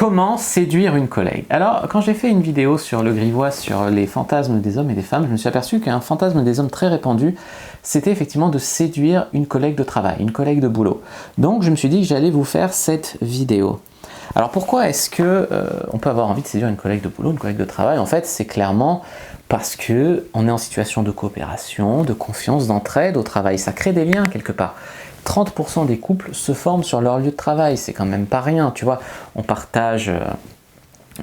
Comment séduire une collègue? Alors, quand j'ai fait une vidéo sur le grivois, sur les fantasmes des hommes et des femmes, je me suis aperçu qu'un fantasme des hommes très répandu, c'était effectivement de séduire une collègue de travail, une collègue de boulot. Donc, je me suis dit que j'allais vous faire cette vidéo. Alors, pourquoi est-ce que on peut avoir envie de séduire une collègue de boulot, une collègue de travail? En fait, c'est clairement parce que on est en situation de coopération, de confiance, d'entraide au travail. Ça crée des liens quelque part. 30% des couples se forment sur leur lieu de travail, c'est quand même pas rien, tu vois. On partage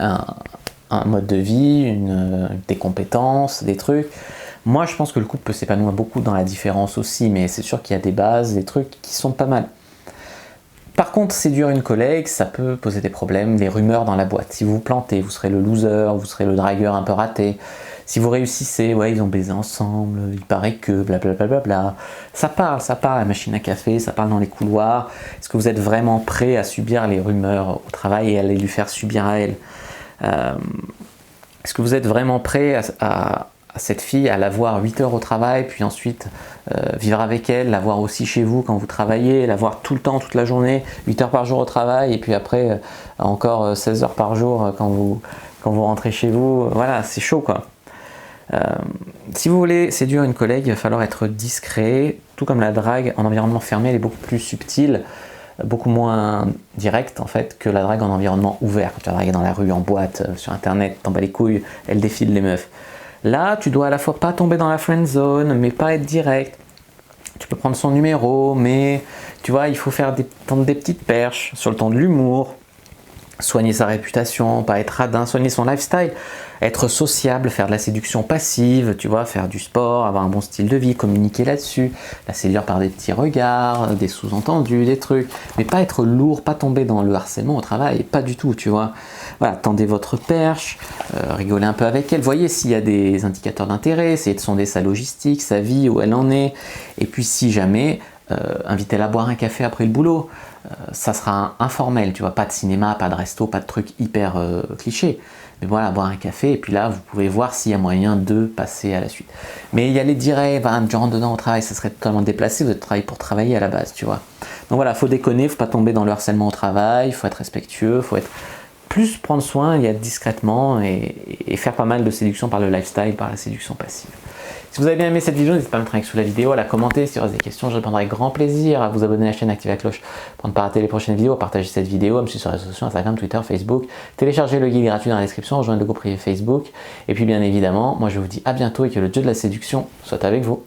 un mode de vie, des compétences, des trucs. Moi, je pense que le couple peut s'épanouir beaucoup dans la différence aussi, mais c'est sûr qu'il y a des bases, des trucs qui sont pas mal. Par contre, séduire une collègue, ça peut poser des problèmes, des rumeurs dans la boîte. Si vous vous plantez, vous serez le loser, vous serez le dragueur un peu raté. Si vous réussissez, ouais, ils ont baisé ensemble, il paraît que, blablabla. Ça parle, à la machine à café, ça parle dans les couloirs. Est-ce que vous êtes vraiment prêt à subir les rumeurs au travail et à les lui faire subir à elle? Est-ce que vous êtes vraiment prêt à cette fille, à la voir 8 heures au travail, puis ensuite vivre avec elle, la voir aussi chez vous quand vous travaillez, la voir tout le temps, toute la journée, 8 heures par jour au travail, et puis après encore 16 heures par jour quand vous rentrez chez vous? Voilà, c'est chaud quoi. Si vous voulez séduire une collègue, il va falloir être discret, tout comme la drague en environnement fermé, elle est beaucoup plus subtile, beaucoup moins directe en fait que la drague en environnement ouvert. Quand tu vas draguer dans la rue, en boîte, sur internet, t'en bats les couilles, elle défile les meufs. Là, tu dois à la fois pas tomber dans la friend zone, mais pas être direct. Tu peux prendre son numéro, mais tu vois, il faut tendre des petites perches sur le ton de l'humour, soigner sa réputation, pas être radin, soigner son lifestyle, être sociable, faire de la séduction passive, tu vois, faire du sport, avoir un bon style de vie, communiquer là-dessus, la séduire par des petits regards, des sous-entendus, des trucs, mais pas être lourd, pas tomber dans le harcèlement au travail, pas du tout, tu vois. Voilà, tendez votre perche, rigolez un peu avec elle, voyez s'il y a des indicateurs d'intérêt, essayez de sonder sa logistique, sa vie, où elle en est, et puis si jamais, invitez-la à boire un café après le boulot. Ça sera informel, tu vois, pas de cinéma, pas de resto, pas de trucs hyper clichés. Mais voilà, boire un café, et puis là, vous pouvez voir s'il y a moyen de passer à la suite. Mais y aller direct, tu rentres dedans au travail, ça serait totalement déplacé, vous êtes travaillé pour travailler à la base, tu vois. Donc voilà, faut déconner, faut pas tomber dans le harcèlement au travail, faut être respectueux, faut être plus prendre soin, y être discrètement et faire pas mal de séduction par le lifestyle, par la séduction passive. Si vous avez bien aimé cette vidéo, n'hésitez pas à mettre un like sous la vidéo, à la commenter si vous avez des questions, je répondrai avec grand plaisir, à vous abonner à la chaîne, activer la cloche pour ne pas rater les prochaines vidéos, à partager cette vidéo, à me suivre sur les réseaux sociaux, Instagram, Twitter, Facebook, télécharger le guide gratuit dans la description, rejoindre le groupe privé Facebook, et puis bien évidemment, moi je vous dis à bientôt et que le dieu de la séduction soit avec vous.